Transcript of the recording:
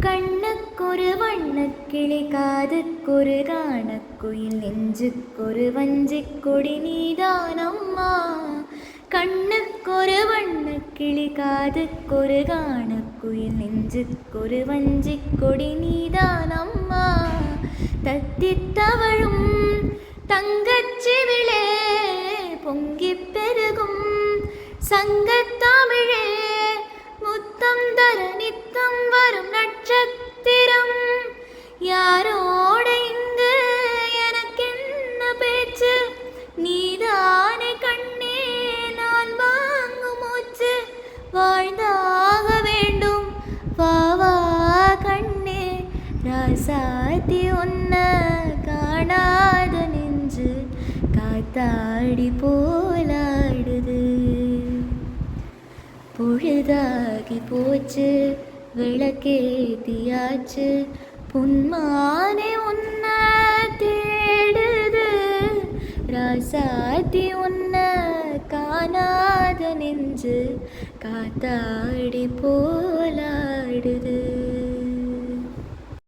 கண்ணுக்கொரு வண்ணக்கிளி காதுக்கொரு காணக்குயில் நெஞ்சுக்கொரு வஞ்சிக் கொடி நீதானம்மா. கண்ணுக்கொரு வண்ணக்கிளி காதுக்கொரு காணக்குயில் நெஞ்சுக்கொரு வஞ்சிக் கொடி நீதானம்மா. தத்தித்தவழும் தங்கச்சிவிளே பொங்கிப் பெருகும் சங்கத்தமிழே முத்தம் தர நித்தம் வரும் நட்சத்திரம். யாரோடு இங்கு எனக்கென்ன பேச்சு, நீதானே கண்ணே நான் வாங்கும் மூச்சு. வாழ்ந்தாக வேண்டும் வா வா கண்ணே, ராசாத்தி உன்ன காணாத நெஞ்சு காத்தாடி போலாடுது. பொழுதாகி போச்சு விளக்கேத்தியாச்சு, புன்மானே உன்ன தேடுது. ராசாத்தி உன்ன காணாத நெஞ்சு காத்தாடி போலாடுது.